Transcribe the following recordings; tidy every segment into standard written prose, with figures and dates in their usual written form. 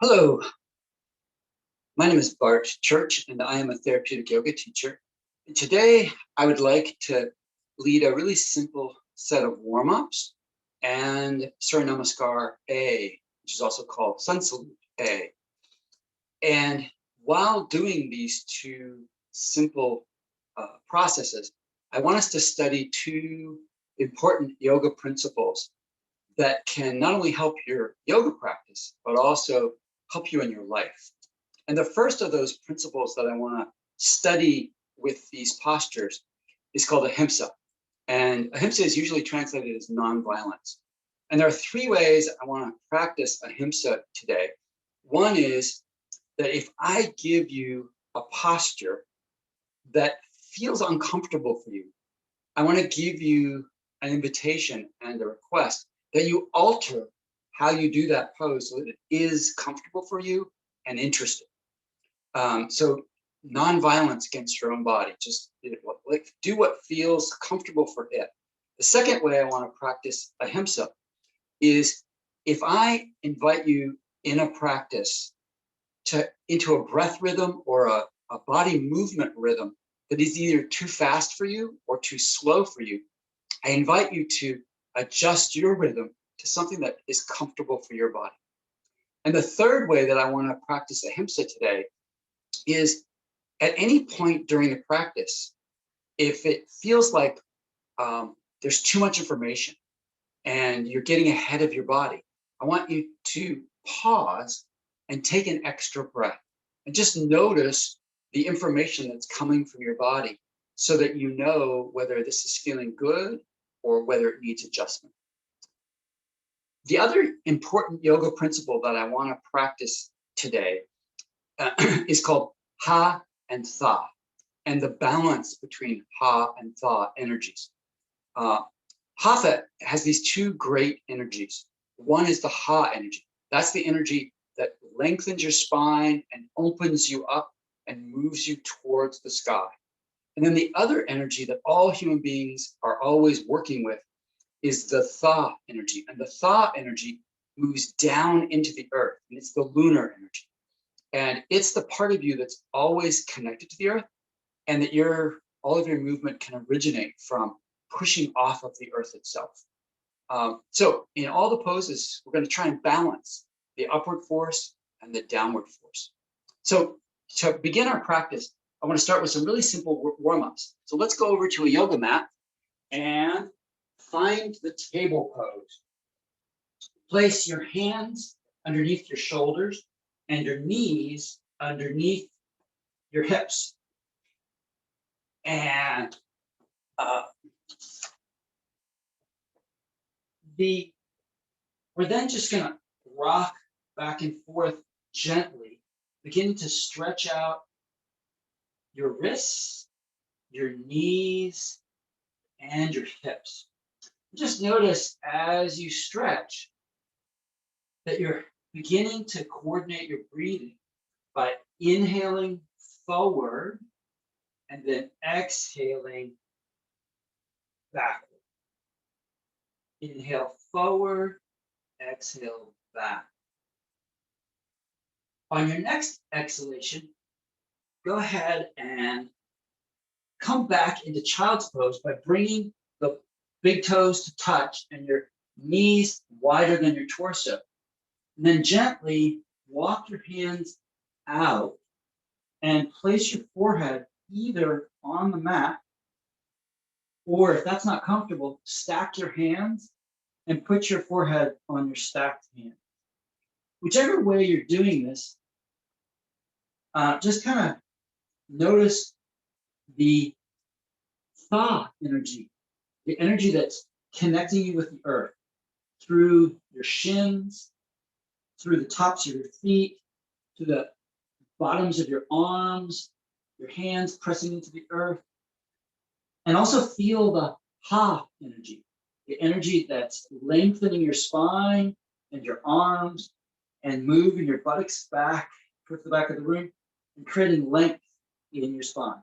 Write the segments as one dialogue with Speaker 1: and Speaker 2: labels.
Speaker 1: Hello, my name is Bart Church, and I am a therapeutic yoga teacher. And today, I would like to lead a really simple set of warm-ups and Suranamascar A, which is also called Sun Salute A. And while doing these two simple processes, I want us to study two important yoga principles that can not only help your yoga practice, but also help you in your life. And the first of those principles that I want to study with these postures is called Ahimsa. And Ahimsa is usually translated as nonviolence. And there are three ways I want to practice Ahimsa today. One is that if I give you a posture that feels uncomfortable for you, I want to give you an invitation and a request that you alter how you do that pose so that it is comfortable for you and interesting. So non-violence against your own body, just like do what feels comfortable for it. The second way I want to practice Ahimsa is if I invite you in a practice into a breath rhythm or a body movement rhythm that is either too fast for you or too slow for you, I invite you to adjust your rhythm to something that is comfortable for your body. And the third way that I want to practice Ahimsa today is at any point during the practice, if it feels like there's too much information and you're getting ahead of your body, I want you to pause and take an extra breath and just notice the information that's coming from your body so that you know whether this is feeling good or whether it needs adjustment. The other important yoga principle that I want to practice today is called Ha and Tha, and the balance between Ha and Tha energies. Hatha has these two great energies. One is the Ha energy. That's the energy that lengthens your spine and opens you up and moves you towards the sky. And then the other energy that all human beings are always working with is the Tha energy. And the Tha energy moves down into the earth, and it's the lunar energy. And it's the part of you that's always connected to the earth, and that all of your movement can originate from pushing off of the earth itself. So in all the poses, we're going to try and balance the upward force and the downward force. So to begin our practice, I want to start with some really simple warm-ups. So let's go over to a yoga mat and find the table pose. Place your hands underneath your shoulders and your knees underneath your hips. And we're then just going to rock back and forth gently, beginning to stretch out your wrists, your knees, and your hips. Just notice as you stretch that you're beginning to coordinate your breathing by inhaling forward and then exhaling backward. Inhale forward, exhale back. On your next exhalation, go ahead and come back into child's pose by bringing the big toes to touch and your knees wider than your torso. And then gently walk your hands out and place your forehead either on the mat, or if that's not comfortable, stack your hands and put your forehead on your stacked hand. Whichever way you're doing this, just kind of notice the Tha energy, the energy that's connecting you with the earth through your shins, through the tops of your feet, to the bottoms of your arms, your hands pressing into the earth. And also feel the Ha energy, the energy that's lengthening your spine and your arms and moving your buttocks back towards the back of the room and creating length in your spine.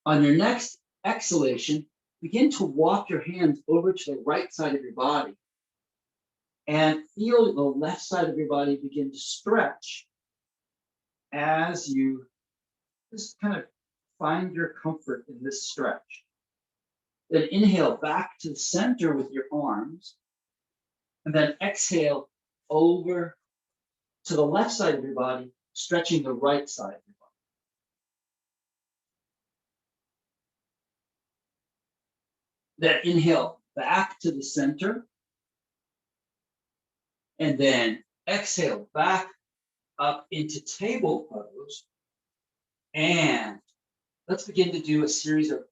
Speaker 1: On your next exhalation, begin to walk your hands over to the right side of your body And feel the left side of your body begin to stretch as you just kind of find your comfort in this stretch. Then inhale back to the center with your arms, and then exhale over to the left side of your body, stretching the right side of your body. Then inhale back to the center, and then exhale back up into table pose. And let's begin to do a series of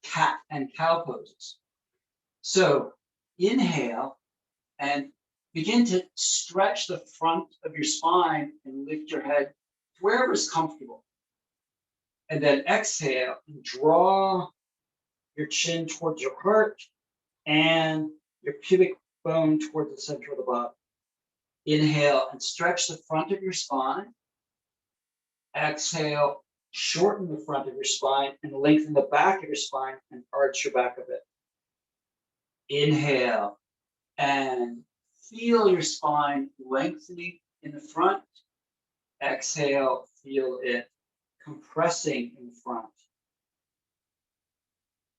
Speaker 1: cat and cow poses. So inhale and begin to stretch the front of your spine and lift your head wherever is comfortable. And then exhale and draw your chin towards your heart and your pubic bone towards the center of the body. Inhale and stretch the front of your spine. Exhale, shorten the front of your spine and lengthen the back of your spine and arch your back a bit. Inhale and feel your spine lengthening in the front. Exhale, feel it compressing in the front.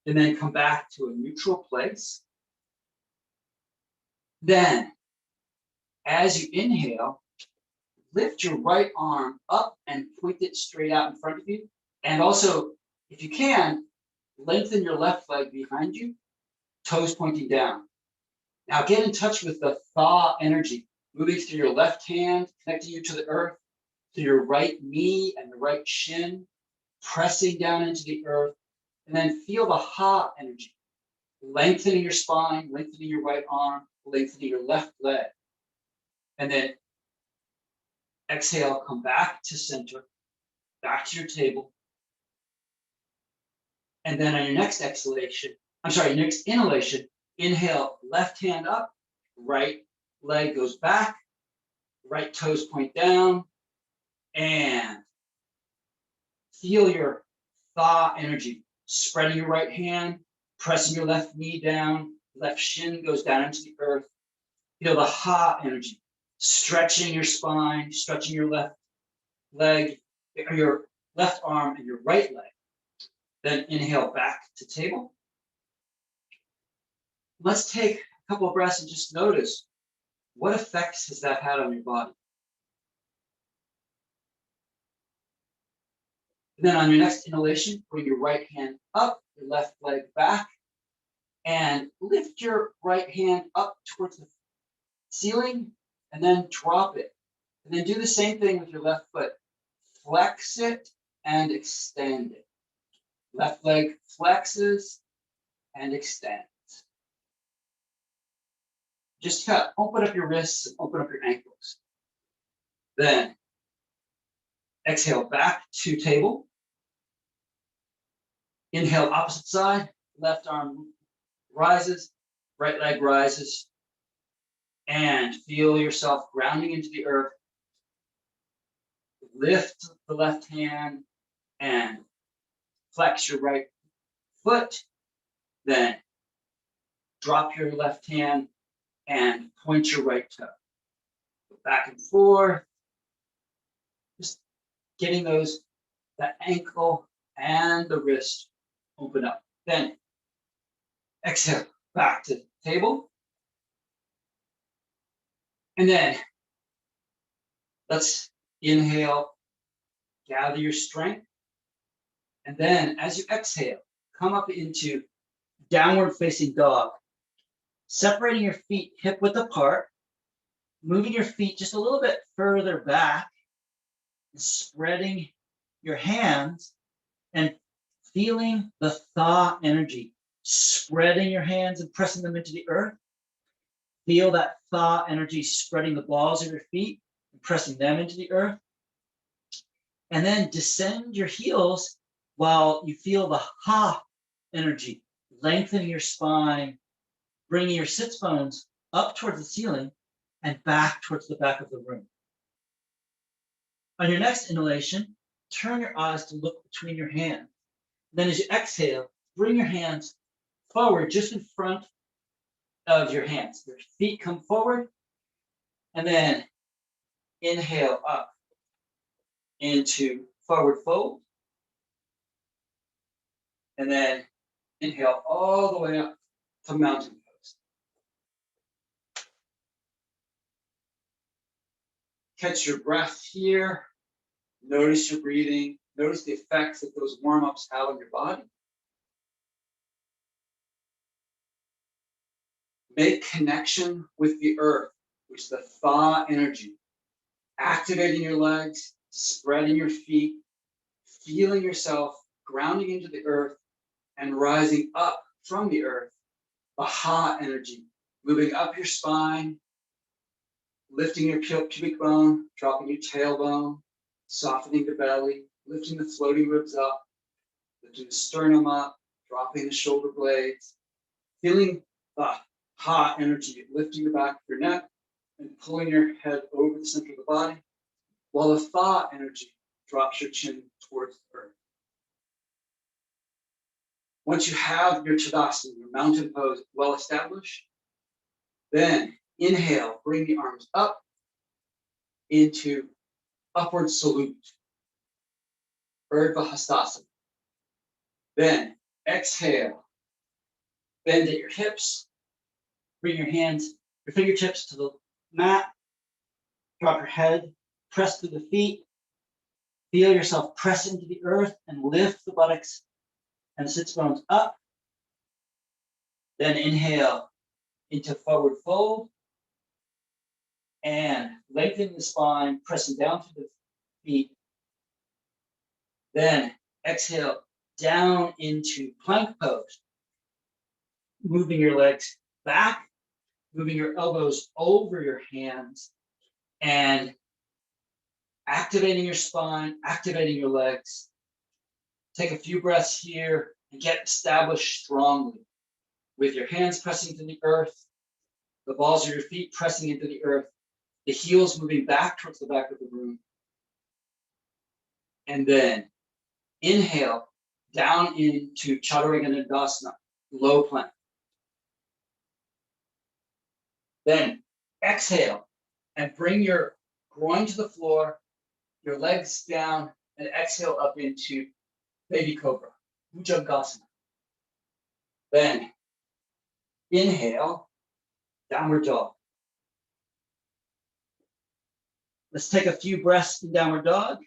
Speaker 1: And then come back to a neutral place. Then, as you inhale, lift your right arm up and point it straight out in front of you. And also, if you can, lengthen your left leg behind you, toes pointing down. Now get in touch with the tha energy, moving through your left hand, connecting you to the earth, to your right knee and the right shin, pressing down into the earth, and then feel the ha energy, lengthening your spine, lengthening your right arm, lengthening your left leg. And then exhale, come back to center, back to your table. And then on your next exhalation, your next inhalation, inhale, left hand up, right leg goes back, right toes point down, and feel your tha energy, spreading your right hand, pressing your left knee down, left shin goes down into the earth. Feel the ha energy, stretching your spine, stretching your left leg, or your left arm and your right leg. Then inhale back to table. Let's take a couple of breaths and just notice what effects has that had on your body. And then on your next inhalation, bring your right hand up, your left leg back, and lift your right hand up towards the ceiling, and then drop it. And then do the same thing with your left foot. Flex it and extend it. Left leg flexes and extends. Just kind of open up your wrists and open up your ankles. Then exhale back to table. Inhale opposite side, left arm rises, right leg rises, and feel yourself grounding into the earth. Lift the left hand and flex your right foot. Then drop your left hand and point your right toe. Go back and forth. Just getting that ankle and the wrist open up. Then exhale back to the table. And then let's inhale, gather your strength. And then as you exhale, come up into downward facing dog. Separating your feet hip width apart, moving your feet just a little bit further back, and spreading your hands and feeling the tha energy, spreading your hands and pressing them into the earth. Feel that tha energy spreading the balls of your feet and pressing them into the earth. And then descend your heels while you feel the ha energy, lengthening your spine, bringing your sits bones up towards the ceiling and back towards the back of the room. On your next inhalation, turn your eyes to look between your hands. Then as you exhale, bring your hands forward just in front of your hands. Your feet come forward And then inhale up into forward fold. And then inhale all the way up to mountain pose. Catch your breath here. Notice your breathing. Notice the effects that those warm-ups have on your body. Make connection with the earth, which is the Tha energy. Activating your legs, spreading your feet, feeling yourself grounding into the earth and rising up from the earth. The Ha energy, moving up your spine, lifting your pubic bone, dropping your tailbone, softening the belly, lifting the floating ribs up, lifting the sternum up, dropping the shoulder blades, feeling the Ha energy, lifting the back of your neck and pulling your head over the center of the body, while the Tha energy drops your chin towards the earth. Once you have your Tadasana, your mountain pose, well established, then inhale, bring the arms up into upward salute, Urdhva Hastasana. Then exhale, bend at your hips, bring your hands, your fingertips to the mat, drop your head, press through the feet, feel yourself press into the earth and lift the buttocks and the sits bones up. Then inhale into forward fold and lengthen the spine, pressing down through the feet. Then exhale down into plank pose, moving your legs back, moving your elbows over your hands, and activating your spine, activating your legs. Take a few breaths here and get established strongly with your hands pressing to the earth, the balls of your feet pressing into the earth, the heels moving back towards the back of the room. And then inhale down into Chaturanga, low plank. Then exhale and bring your groin to the floor, your legs down, and exhale up into baby cobra, Bhujangasana. Then inhale, downward dog. Let's take a few breaths in downward dog,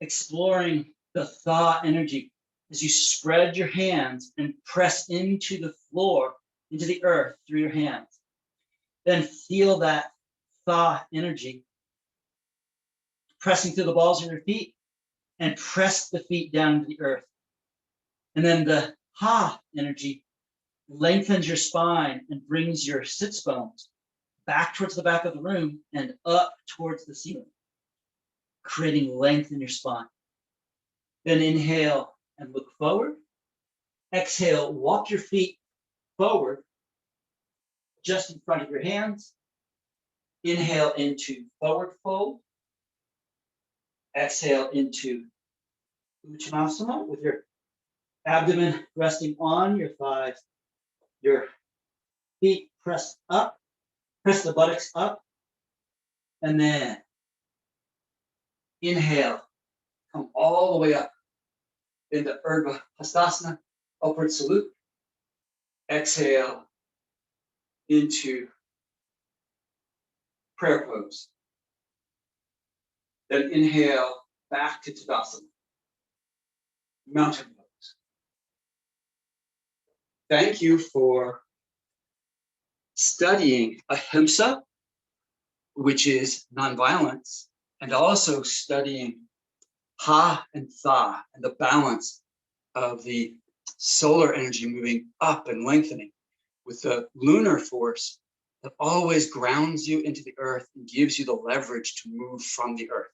Speaker 1: exploring the Tha energy as you spread your hands and press into the floor, into the earth through your hands. Then feel that Tha energy pressing through the balls of your feet and press the feet down to the earth. And then the Ha energy lengthens your spine and brings your sits bones back towards the back of the room and up towards the ceiling, creating length in your spine. Then inhale and look forward. Exhale, walk your feet forward, just in front of your hands. Inhale into forward fold. Exhale into Uttanasana with your abdomen resting on your thighs. Your feet press up, press the buttocks up. And then inhale, come all the way up into Urdhva Hastasana, upward salute. Exhale into prayer pose. Then inhale back to Tadasana, mountain pose. Thank you for studying Ahimsa, which is nonviolence, and also studying Ha and Tha and the balance of the solar energy moving up and lengthening with the lunar force that always grounds you into the earth and gives you the leverage to move from the earth.